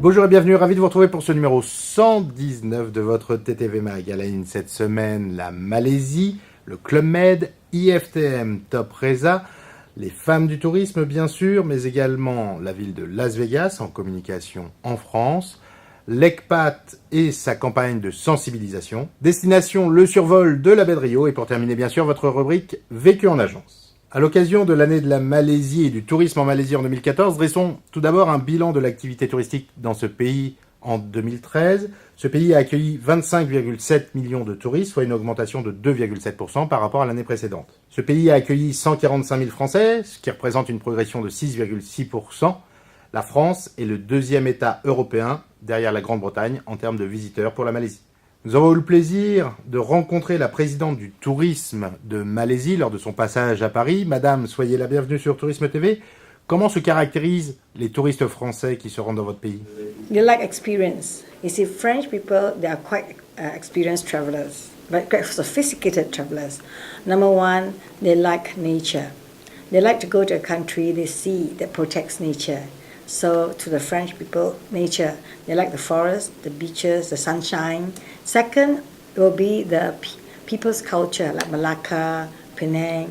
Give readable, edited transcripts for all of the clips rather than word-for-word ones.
Bonjour et bienvenue, ravi de vous retrouver pour ce numéro 119 de votre TTV Mag. À la ligne cette semaine, la Malaisie, le Club Med, IFTM Top Reza, les femmes du tourisme bien sûr, mais également la ville de Las Vegas en communication en France, l'ECPAT et sa campagne de sensibilisation, destination le survol de la baie de Rio et pour terminer bien sûr votre rubrique Vécu en agence. À l'occasion de l'année de la Malaisie et du tourisme en Malaisie en 2014, dressons tout d'abord un bilan de l'activité touristique dans ce pays en 2013. Ce pays a accueilli 25,7 millions de touristes, soit une augmentation de 2,7% par rapport à l'année précédente. Ce pays a accueilli 145 000 Français, ce qui représente une progression de 6,6%. La France est le deuxième État européen derrière la Grande-Bretagne en termes de visiteurs pour la Malaisie. Nous avons eu le plaisir de rencontrer la présidente du tourisme de Malaisie lors de son passage à Paris. Madame, soyez la bienvenue sur Tourisme TV. Comment se caractérisent les touristes français qui se rendent dans votre pays? They like experience. You see, French people, they are quite experienced travelers, but quite sophisticated travelers. Number one, they like nature. They like to go to a country they see that protects nature. So to the French people, nature, they like the forest, the beaches, the sunshine. Second will be the people's culture, like Malacca, Penang.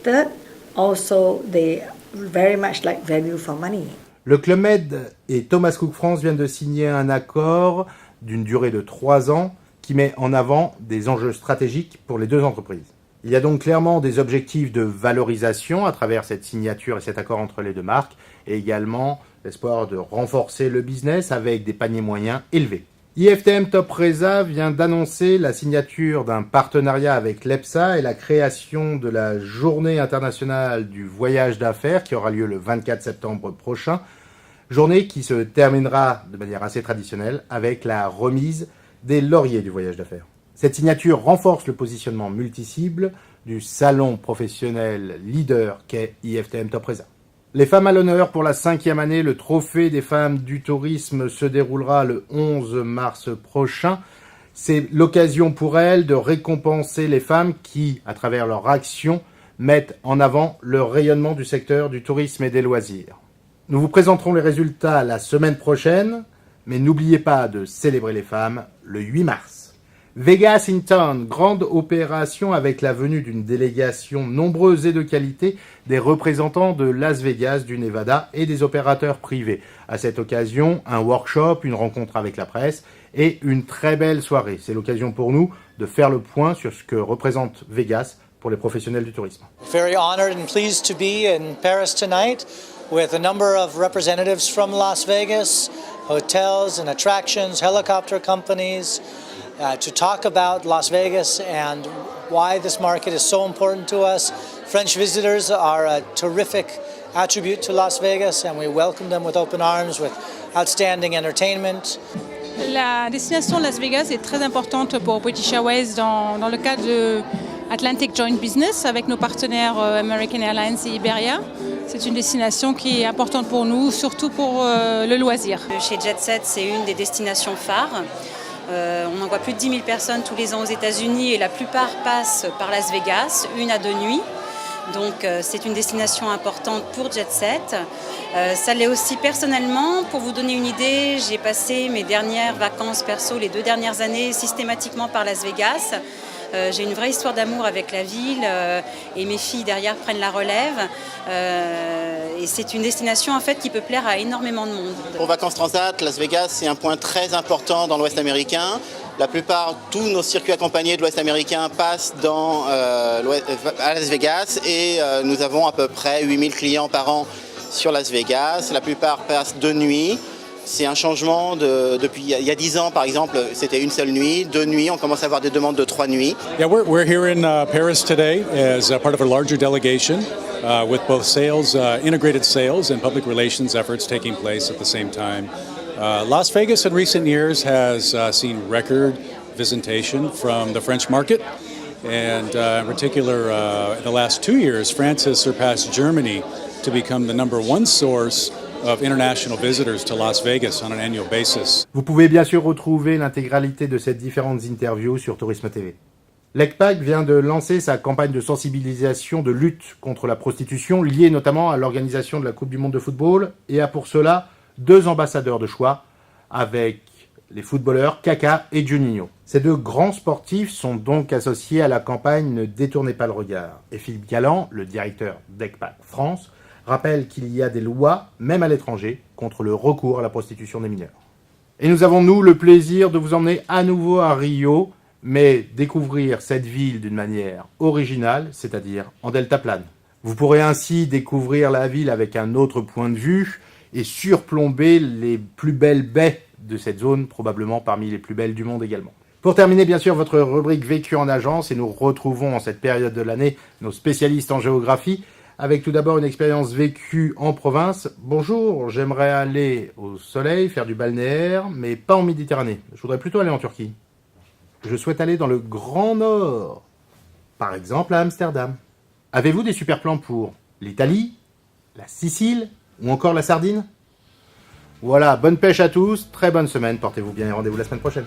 Third, also they very much like value for money. Le Club Med et Thomas Cook France viennent de signer un accord d'une durée de 3 ans qui met en avant des enjeux stratégiques pour les deux entreprises. Il y a donc clairement des objectifs de valorisation à travers cette signature et cet accord entre les deux marques, et également l'espoir de renforcer le business avec des paniers moyens élevés. IFTM Top Reza vient d'annoncer la signature d'un partenariat avec l'EPSA et la création de la Journée internationale du voyage d'affaires qui aura lieu le 24 septembre prochain. Journée qui se terminera de manière assez traditionnelle avec la remise des lauriers du voyage d'affaires. Cette signature renforce le positionnement multi-cible du salon professionnel leader qu'est IFTM Top Reza. Les femmes à l'honneur pour la 5e année, le trophée des femmes du tourisme se déroulera le 11 mars prochain. C'est l'occasion pour elles de récompenser les femmes qui, à travers leur action, mettent en avant le rayonnement du secteur du tourisme et des loisirs. Nous vous présenterons les résultats la semaine prochaine, mais n'oubliez pas de célébrer les femmes le 8 mars. Vegas in Town, grande opération avec la venue d'une délégation nombreuse et de qualité des représentants de Las Vegas, du Nevada et des opérateurs privés. À cette occasion, un workshop, une rencontre avec la presse et une très belle soirée. C'est l'occasion pour nous de faire le point sur ce que représente Vegas pour les professionnels du tourisme. Very honored and pleased to be in Paris tonight with a number of representatives from Las Vegas, hotels and attractions, helicopter companies, to talk about Las Vegas and why this market is so important to us. French visitors are a terrific attribute to Las Vegas and we welcome them with open arms, with outstanding entertainment. La destination Las Vegas est très importante pour British Airways dans le cadre de Atlantic Joint Business avec nos partenaires American Airlines et Iberia. C'est une destination qui est importante pour nous, surtout pour le loisir. Chez Jet Set, c'est une des destinations phares. On envoie plus de 10 000 personnes tous les ans aux États-Unis et la plupart passent par Las Vegas, 1 à 2 nuits. Donc c'est une destination importante pour Jet Set. Ça l'est aussi personnellement. Pour vous donner une idée, j'ai passé mes dernières vacances perso, les 2 dernières années, systématiquement par Las Vegas. J'ai une vraie histoire d'amour avec la ville et mes filles derrière prennent la relève. Et c'est une destination en fait qui peut plaire à énormément de monde. Pour Vacances Transat, Las Vegas c'est un point très important dans l'Ouest américain. La plupart, tous nos circuits accompagnés de l'Ouest américain passent à Las Vegas et nous avons à peu près 8000 clients par an sur Las Vegas. La plupart passent 2 nuits. C'est un changement depuis il y a 10 ans par exemple, c'était une seule nuit, 2 nuits, on commence à avoir des demandes de 3 nuits. Yeah, we're here in Paris today as part of a larger delegation with both sales, integrated sales and public relations efforts taking place at the same time. Las Vegas in recent years has seen record visitation from the French market, and in particular in the last 2 years, France has surpassed Germany to become the #1 source of international visitors to Las Vegas on an annual basis. Vous pouvez bien sûr retrouver l'intégralité de ces différentes interviews sur Tourisme TV. L'ECPAT vient de lancer sa campagne de sensibilisation de lutte contre la prostitution, liée notamment à l'organisation de la Coupe du Monde de football, et a pour cela 2 ambassadeurs de choix, avec les footballeurs Kaka et Juninho. Ces deux grands sportifs sont donc associés à la campagne Ne détournez pas le regard. Et Philippe Galland, le directeur d'ECPAC France, rappelle qu'il y a des lois, même à l'étranger, contre le recours à la prostitution des mineurs. Et nous avons, nous, le plaisir de vous emmener à nouveau à Rio, mais découvrir cette ville d'une manière originale, c'est-à-dire en deltaplane. Vous pourrez ainsi découvrir la ville avec un autre point de vue et surplomber les plus belles baies de cette zone, probablement parmi les plus belles du monde également. Pour terminer, bien sûr, votre rubrique Vécu en agence, et nous retrouvons en cette période de l'année nos spécialistes en géographie, avec tout d'abord une expérience vécue en province. Bonjour, j'aimerais aller au soleil, faire du balnéaire, mais pas en Méditerranée. Je voudrais plutôt aller en Turquie. Je souhaite aller dans le Grand Nord, par exemple à Amsterdam. Avez-vous des super plans pour l'Italie, la Sicile ou encore la Sardine ? Voilà, bonne pêche à tous, très bonne semaine, portez-vous bien et rendez-vous la semaine prochaine.